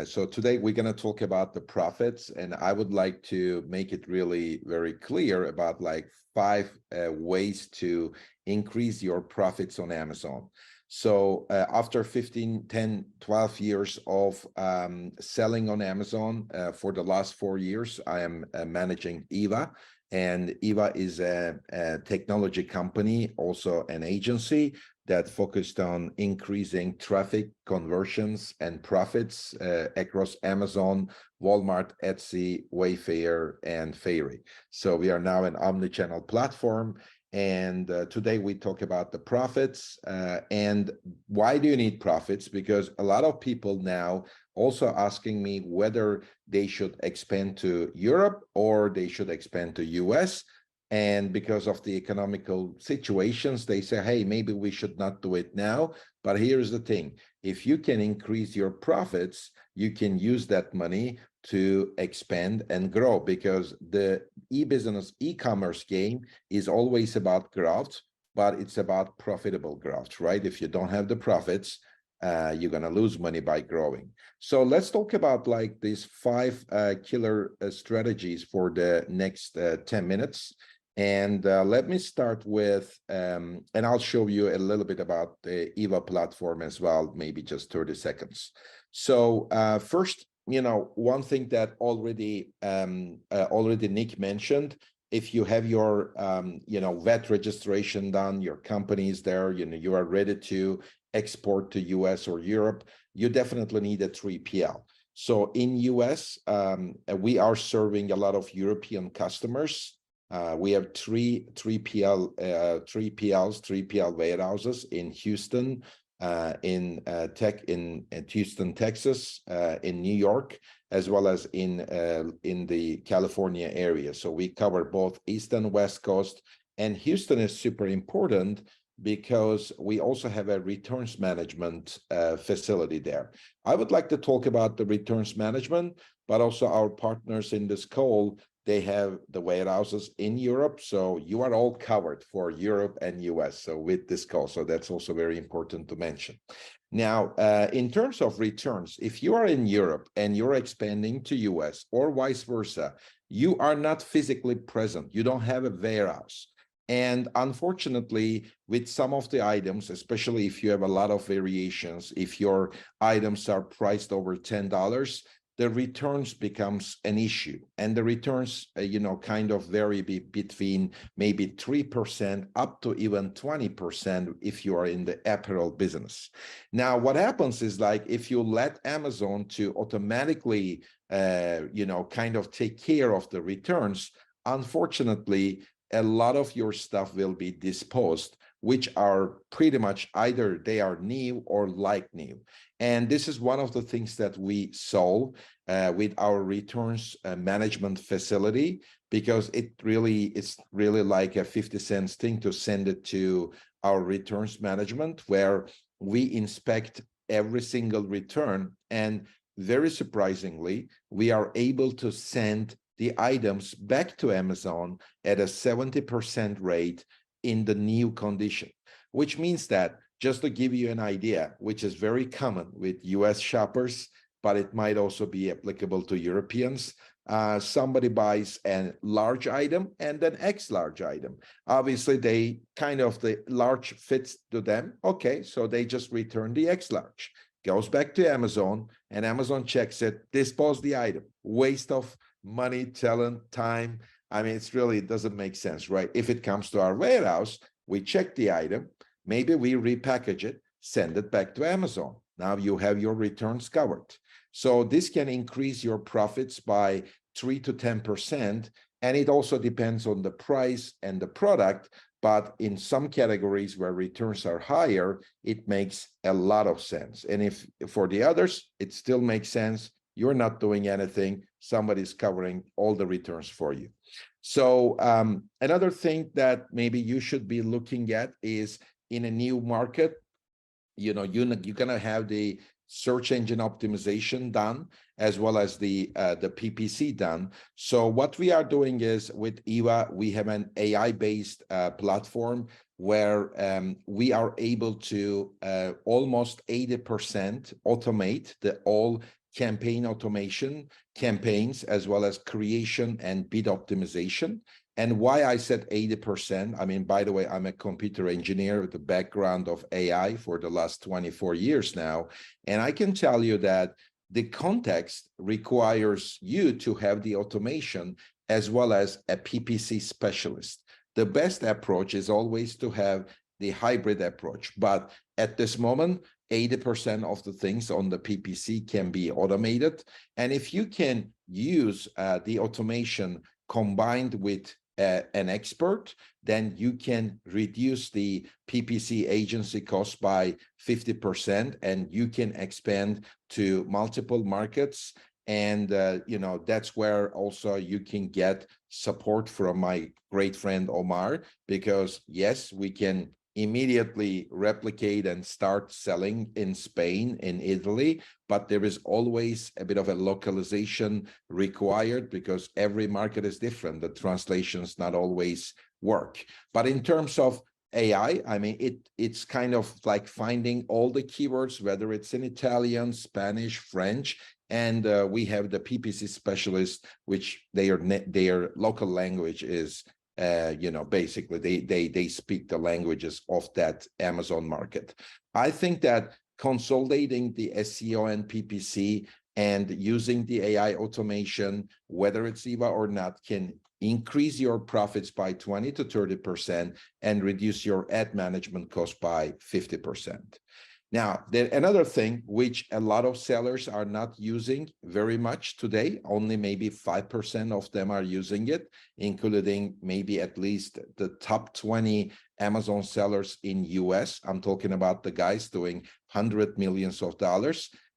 So today we're going to talk about the profits, and I would like to make it really very clear about like 5 ways to increase your profits on Amazon. So after 15, 10, 12 years of selling on Amazon, for the last 4 years, I am managing Eva. And Eva is a technology company, also an agency that focused on increasing traffic, conversions, and profits across Amazon, Walmart, Etsy, Wayfair, and Fairy. So we are now an omnichannel platform. And today we talk about the profits. And why do you need profits? Because a lot of people now also asking me whether they should expand to Europe or they should expand to US. And because of the economical situations, they say, hey, maybe we should not do it now. But here's the thing. If you can increase your profits, you can use that money to expand and grow, because the e-business, e-commerce game is always about growth, but it's about profitable growth, right? If you don't have the profits, you're going to lose money by growing. So let's talk about like these 5 killer strategies for the next 10 minutes. And let me start with, and I'll show you a little bit about the Eva platform as well, maybe just 30 seconds. So first, one thing that already Nick mentioned, if you have your VAT registration done, your company is there, you are ready to export to US or Europe, you definitely need a 3PL. So in US, we are serving a lot of European customers. We have 3PL warehouses in Houston, in Houston, Texas, in New York, as well as in the California area. So we cover both East and West Coast. And Houston is super important because we also have a returns management facility there. I would like to talk about the returns management, but also our partners in this call, they have the warehouses in Europe. So you are all covered for Europe and US. So with this call, so that's also very important to mention. Now, in terms of returns, if you are in Europe and you're expanding to US or vice versa, you are not physically present. You don't have a warehouse. And unfortunately, with some of the items, especially if you have a lot of variations, if your items are priced over $10, the returns becomes an issue. And the returns, kind of vary between maybe 3% up to even 20% if you are in the apparel business. Now, what happens is, like, if you let Amazon to automatically, kind of take care of the returns, unfortunately, a lot of your stuff will be disposed, which are pretty much either they are new or like new. And this is one of the things that we solve with our returns management facility, because it's really like a 50 cents thing to send it to our returns management, where we inspect every single return. And very surprisingly, we are able to send the items back to Amazon at a 70% rate in the new condition, which means that, just to give you an idea, which is very common with US shoppers, but it might also be applicable to Europeans, somebody buys a large item and an X large item. Obviously, the large fits to them. Okay, so they just return the X large, goes back to Amazon, and Amazon checks it, dispose the item. Waste of money, talent, time. I mean, it doesn't make sense, right? If it comes to our warehouse, we check the item, maybe we repackage it, send it back to Amazon. Now you have your returns covered. So this can increase your profits by 3 to 10%. And it also depends on the price and the product. But in some categories where returns are higher, it makes a lot of sense. And if for the others, it still makes sense. You're not doing anything. Somebody's covering all the returns for you. So another thing that maybe you should be looking at is, in a new market, you're gonna have the search engine optimization done, as well as the PPC done. So what we are doing is, with Eva, we have an AI-based platform where we are able to almost 80% automate all campaign automation, campaigns, as well as creation and bid optimization. And why I said 80%, I mean, by the way, I'm a computer engineer with a background of AI for the last 24 years now. And I can tell you that the context requires you to have the automation as well as a PPC specialist. The best approach is always to have the hybrid approach. But at this moment, 80% of the things on the PPC can be automated. And if you can use the automation combined with an expert, then you can reduce the PPC agency cost by 50%, and you can expand to multiple markets. And, you know, that's where also you can get support from my great friend Omar, because yes, we can immediately replicate and start selling in Spain, in Italy, but there is always a bit of a localization required because every market is different. The translations not always work. But in terms of AI, I mean, it's kind of like finding all the keywords, whether it's in Italian, Spanish, French, and we have the PPC specialists, which their local language is you know, basically they speak the languages of that Amazon market. I think that consolidating the SEO and PPC and using the AI automation, whether it's Eva or not, can increase your profits by 20 to 30% and reduce your ad management cost by 50%. Now, another thing which a lot of sellers are not using very much today, only maybe 5% of them are using it, including maybe at least the top 20 Amazon sellers in US. I'm talking about the guys doing $100 million.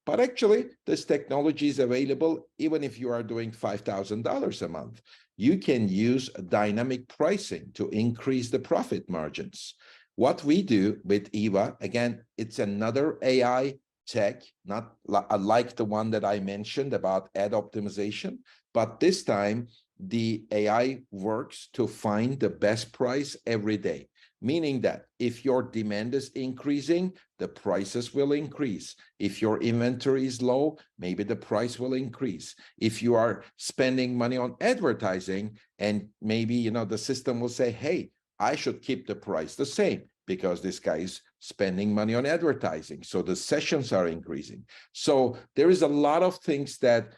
But actually, this technology is available even if you are doing $5,000 a month. You can use dynamic pricing to increase the profit margins. What we do with Eva, again, it's another AI tech, not like the one that I mentioned about ad optimization, but this time the AI works to find the best price every day, meaning that if your demand is increasing, the prices will increase. If your inventory is low, maybe the price will increase. If you are spending money on advertising, and maybe, you know, the system will say, hey, I should keep the price the same because this guy is spending money on advertising. So the sessions are increasing. So there is a lot of things that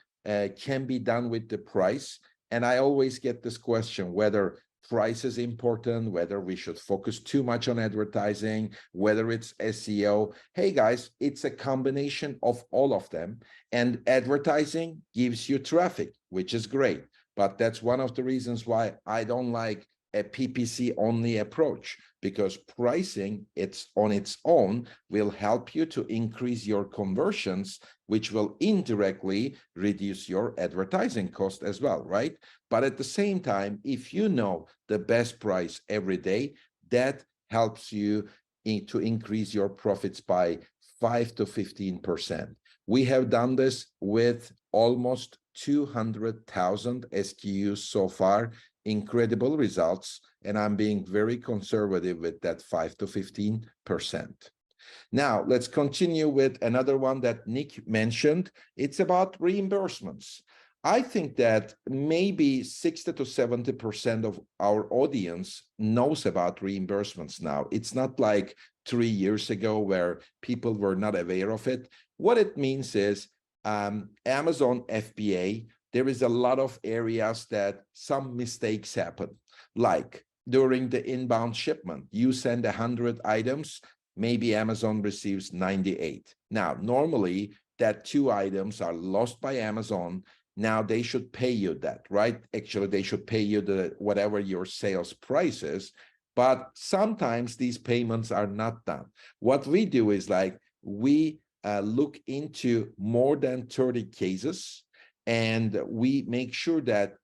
can be done with the price. And I always get this question, whether price is important, whether we should focus too much on advertising, whether it's SEO. Hey guys, it's a combination of all of them. And advertising gives you traffic, which is great. But that's one of the reasons why I don't like a PPC only approach, because pricing, it's on its own, will help you to increase your conversions, which will indirectly reduce your advertising cost as well, right? But at the same time, if you know the best price every day, that helps you to increase your profits by 5 to 15%. We have done this with almost 200,000 SKUs so far. Incredible results, and I'm being very conservative with that 5 to 15%. Now, let's continue with another one that Nick mentioned. It's about reimbursements. I think that maybe 60 to 70% of our audience knows about reimbursements now. It's not like 3 years ago where people were not aware of it. What it means is Amazon FBA, there is a lot of areas that some mistakes happen. Like during the inbound shipment, you send 100 items, maybe Amazon receives 98. Now, normally that 2 items are lost by Amazon. Now they should pay you that, right? Actually, they should pay you the whatever your sales price is, but sometimes these payments are not done. What we do is like we look into more than 30 cases, and we make sure that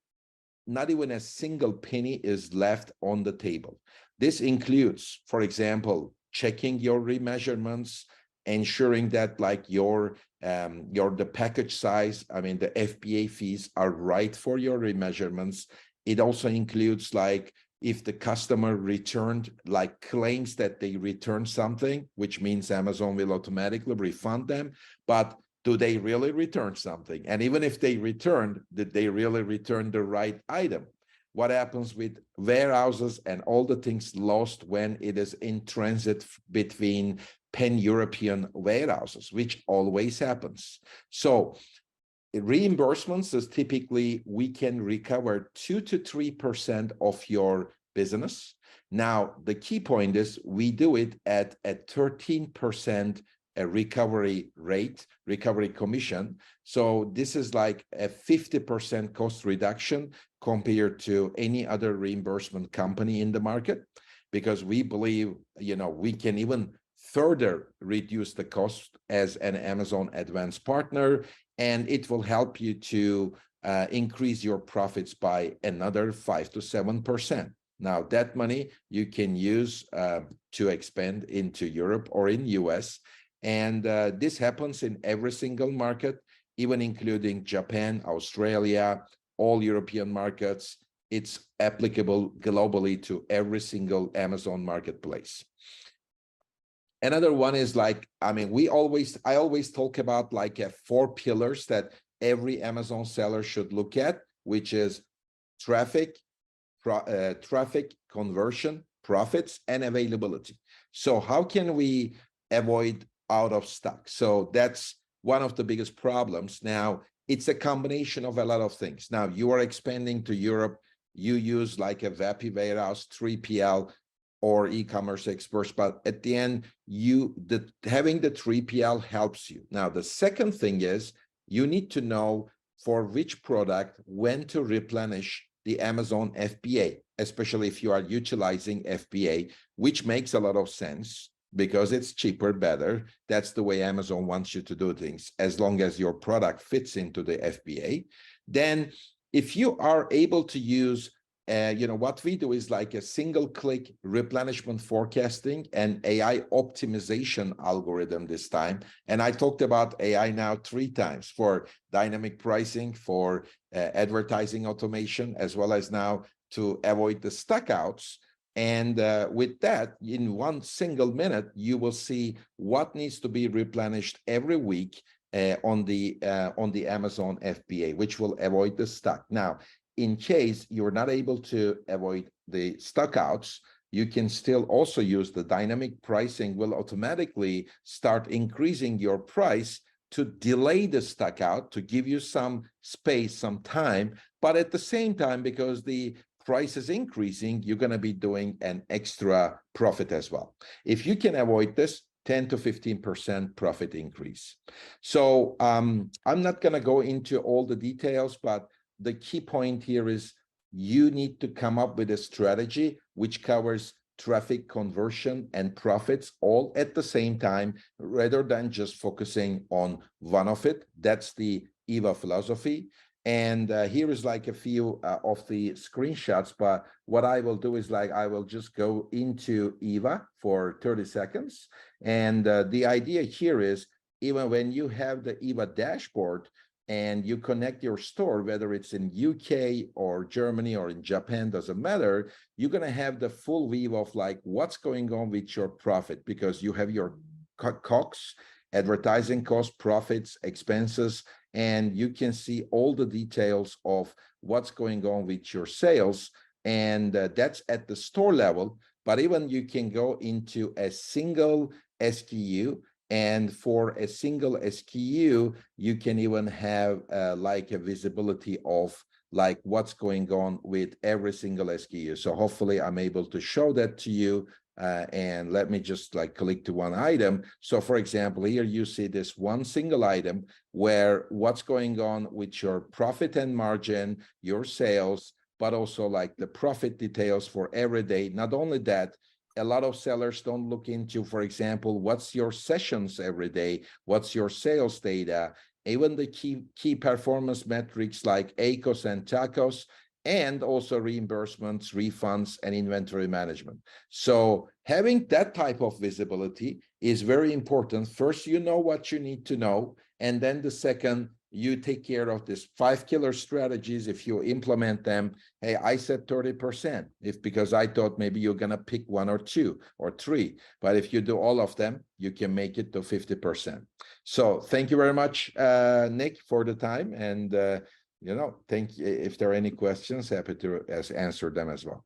not even a single penny is left on the table. This includes, for example, checking your remeasurements, ensuring that like your the package size, I mean, the FBA fees are right for your remeasurements. It also includes like if the customer returned, like claims that they returned something, which means Amazon will automatically refund them. But do they really return something? And even if they returned, did they really return the right item? What happens with warehouses and all the things lost when it is in transit between pan-European warehouses, which always happens. So reimbursements is typically we can recover 2 to 3% of your business. Now, the key point is we do it at a 13% recovery rate, recovery commission. So this is like a 50% cost reduction compared to any other reimbursement company in the market, because we believe, we can even further reduce the cost as an Amazon Advanced partner, and it will help you to increase your profits by another 5 to 7%. Now, that money you can use to expand into Europe or in US. And this happens in every single market, even including Japan, Australia, all European markets. It's applicable globally to every single Amazon marketplace. Another one is like, I always talk about like 4 pillars that every Amazon seller should look at, which is traffic, conversion, profits, and availability. So how can we avoid out of stock? So that's one of the biggest problems. Now, it's a combination of a lot of things. Now, you are expanding to Europe, you use like a VAPI warehouse, 3PL, or e-commerce experts, but at the end, having the 3PL helps you. Now, the second thing is you need to know for which product, when to replenish the Amazon FBA, especially if you are utilizing FBA, which makes a lot of sense because it's cheaper, better. That's the way Amazon wants you to do things, as long as your product fits into the FBA. Then if you are able to use what we do is like a single click replenishment forecasting and AI optimization algorithm this time. And I talked about AI now 3 times for dynamic pricing, for advertising automation, as well as now to avoid the stockouts. And with that, in 1 single minute, you will see what needs to be replenished every week on the Amazon FBA, which will avoid the stock. Now, in case you're not able to avoid the stockouts, you can still also use the dynamic pricing will automatically start increasing your price to delay the stockout, to give you some space, some time. But at the same time, because the price is increasing, you're going to be doing an extra profit as well. If you can avoid this, 10 to 15% profit increase. So I'm not going to go into all the details, but the key point here is you need to come up with a strategy which covers traffic, conversion, and profits all at the same time, rather than just focusing on one of it. That's the Eva philosophy. And here is like a few of the screenshots, but what I will do is like, I will just go into Eva for 30 seconds. And the idea here is, even when you have the Eva dashboard, and you connect your store, whether it's in UK or Germany or in Japan, doesn't matter, you're going to have the full view of like what's going on with your profit, because you have your COGS, advertising costs, profits, expenses, and you can see all the details of what's going on with your sales. And that's at the store level, but even you can go into a single SKU. And for a single SKU, you can even have like a visibility of like what's going on with every single SKU. So hopefully I'm able to show that to you. And let me just like click to one item. So for example, here you see this one single item where what's going on with your profit and margin, your sales, but also like the profit details for every day. Not only that, a lot of sellers don't look into, for example, what's your sessions every day, what's your sales data, even the key performance metrics like ACOS and TACOS, and also reimbursements, refunds, and inventory management. So having that type of visibility is very important. First, you know what you need to know, and then the second, you take care of this 5 killer strategies. If you implement them, hey, I said 30%, if because I thought maybe you're gonna pick 1 or 2 or 3, but if you do all of them, you can make it to 50%. So thank you very much, Nick, for the time, and if there are any questions, happy to answer them as well.